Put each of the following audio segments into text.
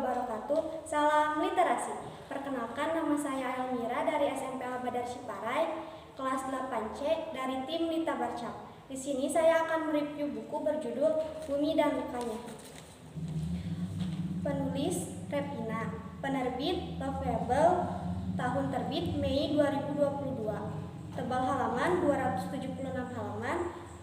wabarakatuh. Salam literasi. Perkenalkan, nama saya Elmira dari SMP Al-Badar Ciparai, kelas 8C dari tim Lita Barcap. Di sini saya akan mereview buku berjudul Bumi dan Lukanya. Penulis Repina, penerbit Lovable, tahun terbit Mei 2022. Tebal halaman 276 halaman,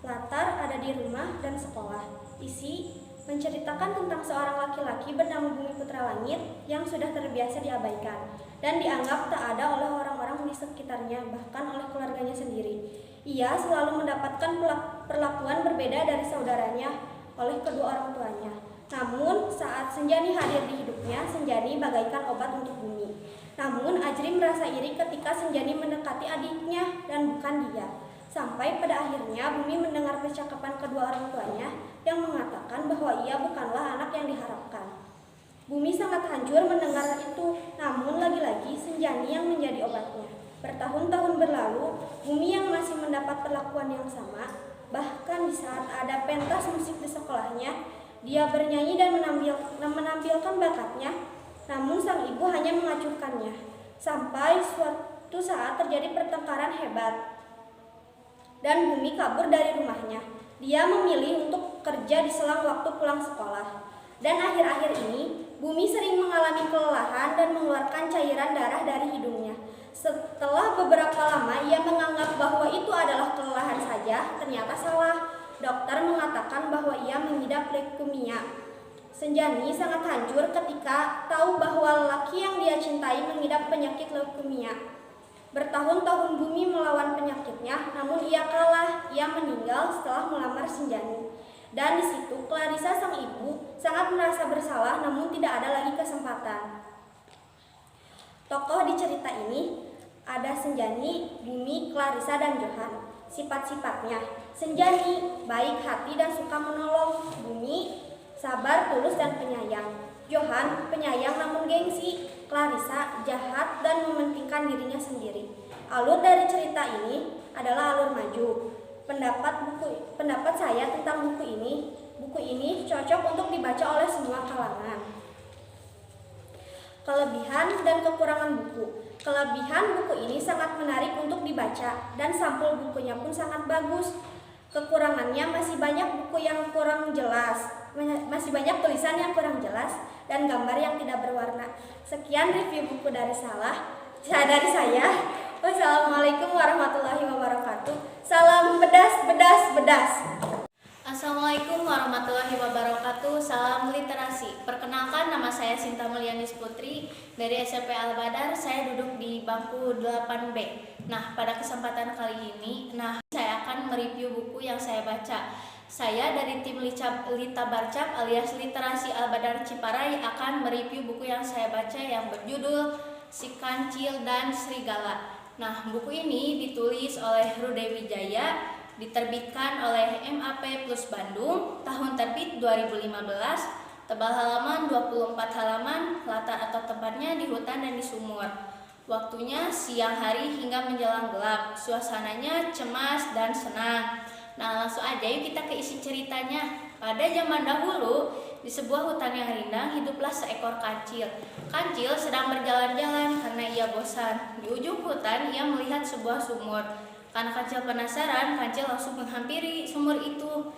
latar ada di rumah dan sekolah. Isi menceritakan tentang seorang laki-laki bernama Bumi Putra Langit yang sudah terbiasa diabaikan dan dianggap tak ada oleh orang-orang di sekitarnya, bahkan oleh keluarganya sendiri. Ia selalu mendapatkan perlakuan berbeda dari saudaranya oleh kedua orang tuanya. Namun, saat Senjani hadir di hidupnya, Senjani bagaikan obat untuk Bumi. Namun, Ajri merasa iri ketika Senjani mendekati adiknya dan bukan dia. Sampai pada akhirnya Bumi mendengar percakapan kedua orang tuanya yang mengatakan bahwa ia bukanlah anak yang diharapkan. Bumi sangat hancur mendengar itu, namun lagi-lagi Senjani yang menjadi obatnya. Bertahun-tahun berlalu, Bumi yang masih mendapat perlakuan yang sama. Bahkan di saat ada pentas musik di sekolahnya, dia bernyanyi dan menampilkan bakatnya, namun sang ibu hanya mengacuhkannya. Sampai suatu saat terjadi pertengkaran hebat dan Bumi kabur dari rumahnya. Dia memilih untuk kerja di selang waktu pulang sekolah. Dan akhir-akhir ini, Bumi sering mengalami kelelahan dan mengeluarkan cairan darah dari hidungnya. Setelah beberapa lama, ia menganggap bahwa itu adalah kelelahan saja. Ternyata salah. Dokter mengatakan bahwa ia mengidap leukemia. Senjani sangat hancur ketika tahu bahwa lelaki yang dia cintai mengidap penyakit leukemia. Bertahun-tahun Bumi melawan penyakitnya, namun ia kalah. Ia meninggal setelah melamar Senjani. Dan di situ Clarissa sang ibu sangat merasa bersalah, namun tidak ada lagi kesempatan. Tokoh di cerita ini ada Senjani, Bumi, Clarissa, dan Johan. Sifat-sifatnya: Senjani baik hati dan suka menolong. Bumi sabar, tulus, dan penyayang. Johan penyayang namun gengsi. Clarissa jahat dan mementingkan dirinya sendiri. Alur dari cerita ini adalah alur maju. Pendapat saya tentang buku ini cocok untuk dibaca oleh semua kalangan. Kelebihan dan kekurangan buku. Kelebihan buku ini sangat menarik untuk dibaca dan sampul bukunya pun sangat bagus. Kekurangannya masih banyak buku yang kurang jelas, masih banyak tulisan yang kurang jelas dan gambar yang tidak berwarna. Sekian review buku dari saya. Wassalamualaikum warahmatullahi wabarakatuh. Salam bedas. Assalamualaikum warahmatullahi wabarakatuh. Salam literasi. Perkenalkan, nama saya Sinta Mulyanis Putri dari SMP Al-Badar. Saya duduk di bangku 8B. Nah, pada kesempatan kali ini, saya akan mereview buku yang saya baca. Saya dari tim Lita Barcap alias Literasi Al-Badar Ciparai akan mereview buku yang saya baca yang berjudul Si Kancil dan Serigala. Nah, buku ini ditulis oleh Rude Wijaya, diterbitkan oleh MAP Plus Bandung, tahun terbit 2015, tebal halaman 24 halaman, latar atau tempatnya di hutan dan di sumur. Waktunya siang hari hingga menjelang gelap, suasananya cemas dan senang. Nah, langsung aja yuk kita ke isi ceritanya. Pada zaman dahulu, di sebuah hutan yang rindang, hiduplah seekor kancil. Kancil sedang berjalan-jalan karena ia bosan. Di ujung hutan, ia melihat sebuah sumur. Karena Kancil penasaran, Kancil langsung menghampiri sumur itu.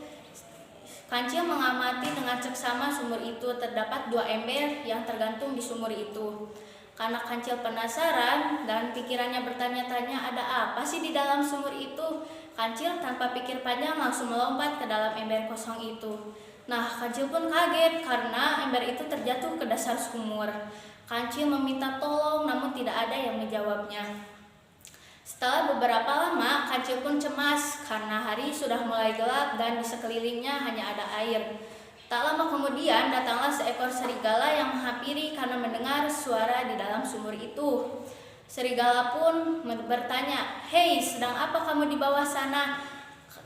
Kancil mengamati dengan seksama sumur itu. Terdapat 2 ember yang tergantung di sumur itu. Karena Kancil penasaran dan pikirannya bertanya-tanya, ada apa sih di dalam sumur itu? Kancil tanpa pikir panjang langsung melompat ke dalam ember kosong itu. Nah, Kancil pun kaget karena ember itu terjatuh ke dasar sumur. Kancil meminta tolong namun tidak ada yang menjawabnya. Setelah beberapa lama, Kancil pun cemas karena hari sudah mulai gelap dan di sekelilingnya hanya ada air. Tak lama kemudian datanglah seekor serigala yang menghampiri karena mendengar suara di dalam sumur itu. Serigala pun bertanya, "Hei, sedang apa kamu di bawah sana?"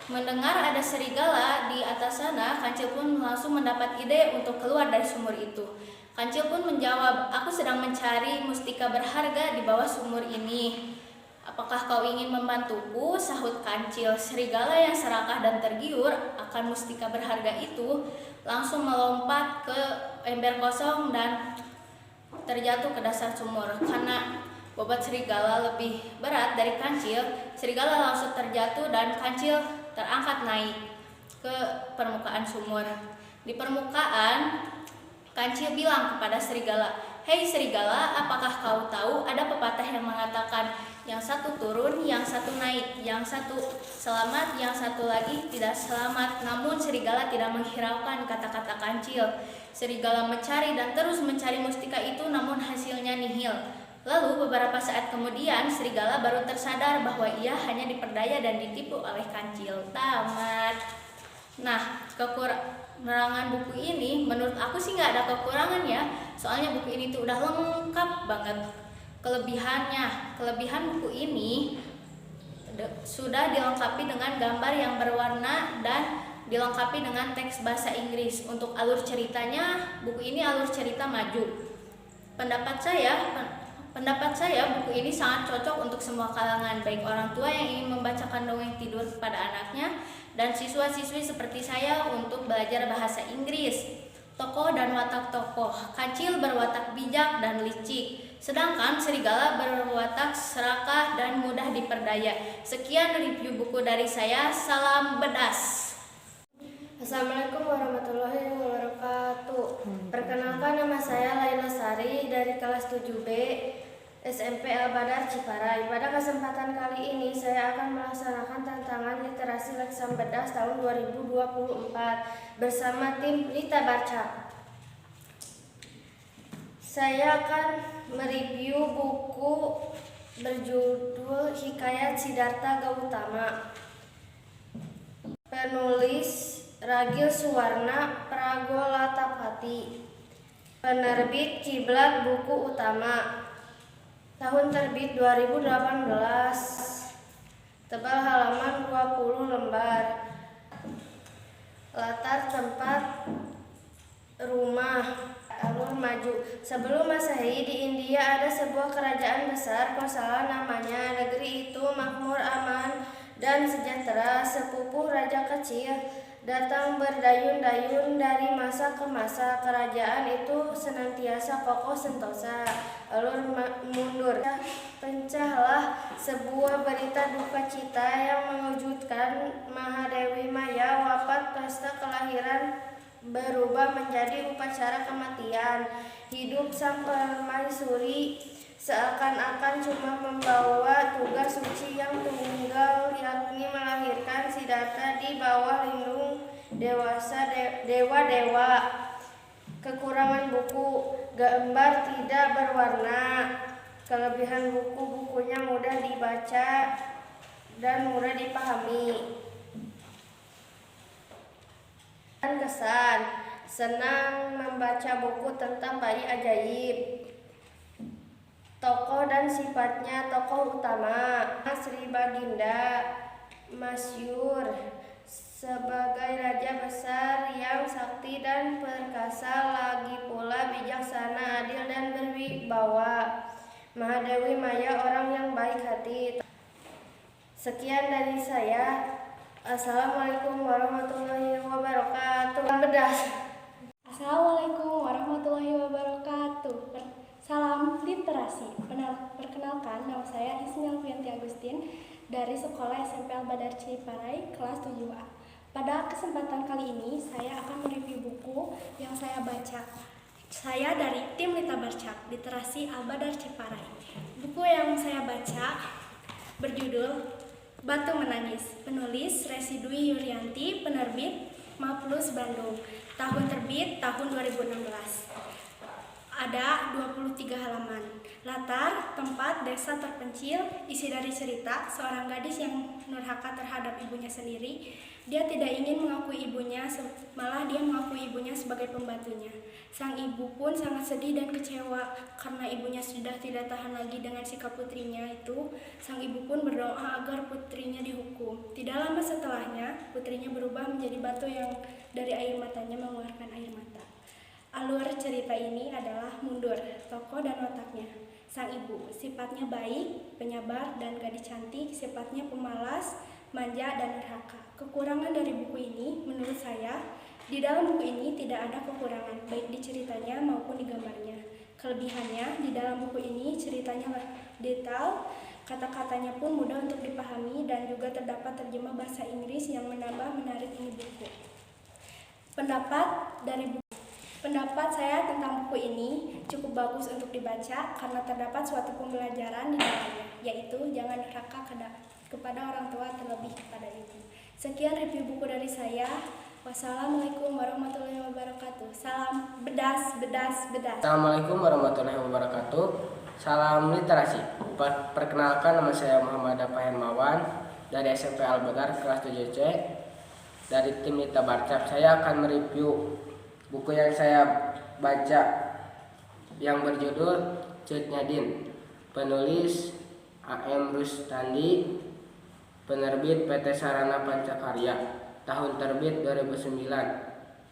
Mendengar ada serigala di atas sana, Kancil pun langsung mendapat ide untuk keluar dari sumur itu. Kancil pun menjawab, "Aku sedang mencari mustika berharga di bawah sumur ini. Apakah kau ingin membantuku?" sahut Kancil. Serigala yang serakah dan tergiur akan mustika berharga itu langsung melompat ke ember kosong dan terjatuh ke dasar sumur. Karena bobot serigala lebih berat dari kancil, serigala langsung terjatuh dan kancil terangkat naik ke permukaan sumur. Di permukaan, kancil bilang kepada serigala, "Hei serigala, apakah kau tahu ada pepatah yang mengatakan yang satu turun, yang satu naik, yang satu selamat, yang satu lagi tidak selamat?" Namun serigala tidak menghiraukan kata-kata kancil. Serigala mencari dan terus mencari mustika itu, namun hasilnya nihil. Lalu beberapa saat kemudian serigala baru tersadar bahwa ia hanya diperdaya dan ditipu oleh kancil. Tamat. Nah, kekurangan buku ini menurut aku sih nggak ada kekurangan ya. Soalnya buku ini tuh udah lengkap banget. Kelebihan buku ini sudah dilengkapi dengan gambar yang berwarna dan dilengkapi dengan teks bahasa Inggris. Untuk alur ceritanya, buku ini alur cerita maju. Pendapat saya buku ini sangat cocok untuk semua kalangan, baik orang tua yang ingin membacakan dongeng tidur kepada anaknya dan siswa-siswi seperti saya untuk belajar bahasa Inggris. Tokoh dan watak tokoh. Kancil berwatak bijak dan licik, sedangkan serigala berwatak serakah dan mudah diperdaya. Sekian review buku dari saya. Salam bedas. Assalamualaikum warahmatullahi wabarakatuh. Perkenalkan, nama saya Laila Sari dari kelas 7B SMP Al-Badar Ciparai. Pada kesempatan kali ini saya akan melaksanakan tantangan literasi Leksam Bedas tahun 2024 bersama tim Lita Baca. Saya akan mereview buku berjudul Hikayat Siddhartha Gautama. Penulis Ragil Suwarna Pragolatapati. Penerbit Kiblat Buku Utama. Tahun terbit 2018. Tebal halaman 20 lembar. Latar tempat rumah. Alur maju. Sebelum Masehi di India ada sebuah kerajaan besar Kosala namanya. Negeri itu makmur, aman, dan sejahtera. Sepupu raja kecil datang berdayun-dayun dari masa ke masa. Kerajaan itu senantiasa kokoh sentosa. Alur mundur. Pencahlah sebuah berita duka cita yang mengejutkan. Mahadewi Maya wafat. Pesta kelahiran berubah menjadi upacara kematian. Hidup sang permaisuri seakan-akan cuma membawa tugas suci yang tunggal, yakni melahirkan Siddhartha di bawah lindung dewa-dewa. Kekurangan buku, gambar tidak berwarna. Kelebihan buku, bukunya mudah dibaca dan mudah dipahami. Dan kesan, senang membaca buku tentang bayi ajaib. Tokoh dan sifatnya. Tokoh utama Sri Baginda masyhur sebagai raja besar yang sakti dan perkasa, lagi pula bijaksana, adil, dan berwibawa. Mahadewi Maya orang yang baik hati. Sekian dari saya. Assalamualaikum warahmatullahi wabarakatuh. Bedas. Assalamualaikum warahmatullahi wabarakatuh. Salam literasi. Perkenalkan, nama saya Ismi Alfianti Agustin dari Sekolah SMP Al-Badar Ciparai, kelas 7A. Pada kesempatan kali ini, saya akan mereview buku yang saya baca. Saya dari tim Lita Baca, Literasi Al-Badar Ciparai. Buku yang saya baca berjudul Batu Menangis. Penulis Resi Dwi Yuryanti, penerbit Maplus Bandung. Tahun terbit tahun 2016. Ada 23 halaman. Latar tempat desa terpencil. Isi dari cerita seorang gadis yang nurhaka terhadap ibunya sendiri. Dia tidak ingin mengakui ibunya, malah dia mengakui ibunya sebagai pembantunya. Sang ibu pun sangat sedih dan kecewa karena ibunya sudah tidak tahan lagi dengan sikap putrinya itu. Sang ibu pun berdoa agar putrinya dihukum. Tidak lama setelahnya, putrinya berubah menjadi batu yang dari air matanya mengeluarkan air mata. Alur cerita ini adalah mundur, tokoh dan wataknya. Sang ibu, sifatnya baik, penyabar, dan gadis cantik, sifatnya pemalas, manja, dan neraka. Kekurangan dari buku ini, menurut saya, di dalam buku ini tidak ada kekurangan, baik di ceritanya maupun di gambarnya. Kelebihannya, di dalam buku ini ceritanya detail, kata-katanya pun mudah untuk dipahami, dan juga terdapat terjemah bahasa Inggris yang menambah menarik ini buku. Pendapat saya tentang buku ini cukup bagus untuk dibaca karena terdapat suatu pembelajaran di dalamnya, yaitu jangan durhaka kepada orang tua terlebih kepada ibu. Sekian review buku dari saya. Wassalamualaikum warahmatullahi wabarakatuh. Salam bedas, bedas, bedas. Assalamualaikum warahmatullahi wabarakatuh. Salam literasi. Perkenalkan, nama saya Muhammad Dafa Hermawan dari SMP Al-Badar kelas 7C dari tim Lita Barcap. Saya akan mereview buku yang saya baca yang berjudul Cut Nyadin, penulis A.M. Rustandi, penerbit PT Sarana Pancakarya, tahun terbit 2009,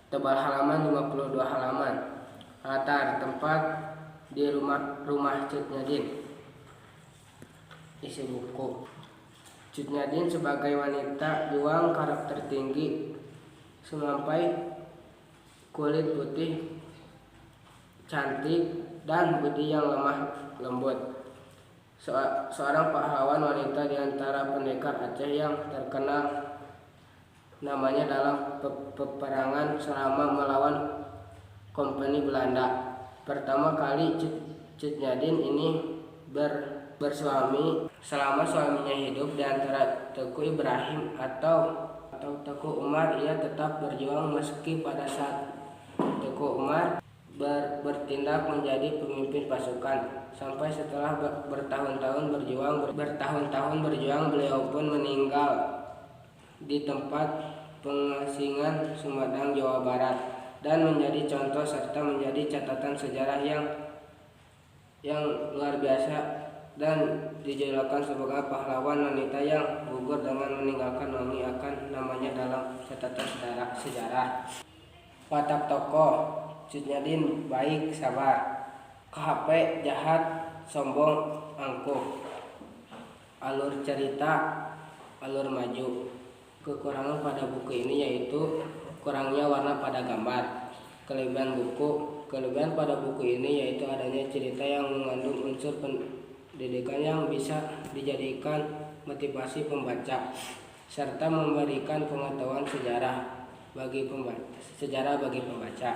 tebal halaman 52 halaman, latar tempat di rumah Cut Nyadin. Isi buku: Cut Nyadin sebagai wanita juang karakter tinggi, semampai kulit putih, cantik, dan budi yang lemah lembut. Seorang pahlawan wanita di antara pendekar Aceh yang terkenal namanya dalam peperangan selama melawan Kompeni Belanda. Pertama kali Cut Nyadin ini bersuami. Selama suaminya hidup di antara Teku Ibrahim atau Teku Umar, ia tetap berjuang meski pada saat Teku Umar bertindak menjadi pemimpin pasukan. Sampai setelah bertahun-tahun berjuang, beliau pun meninggal di tempat pengasingan Sumedang, Jawa Barat, dan menjadi contoh serta menjadi catatan sejarah yang luar biasa, dan dijadikan sebagai pahlawan wanita yang gugur dengan meninggalkan wangi akan namanya dalam catatan sejarah. Watak tokoh: Cut Nyadin baik, sabar, KHP jahat, sombong, angkuh. Alur cerita, alur maju. Kekurangan pada buku ini yaitu kurangnya warna pada gambar. Kelebihan pada buku ini yaitu adanya cerita yang mengandung unsur pendidikan yang bisa dijadikan motivasi pembaca, serta memberikan pengetahuan sejarah bagi pembaca.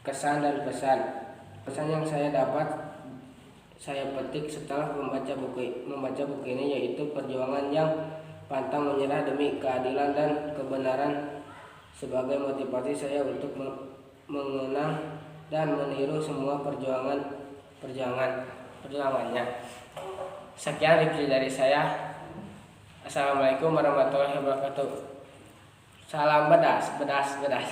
Kesan dan pesan. Pesan yang saya petik setelah membaca buku ini yaitu perjuangan yang pantang menyerah demi keadilan dan kebenaran sebagai motivasi saya untuk mengenang dan meniru semua perjuangannya. Sekian review dari saya. Assalamualaikum warahmatullahi wabarakatuh. Salam bedas, bedas, bedas.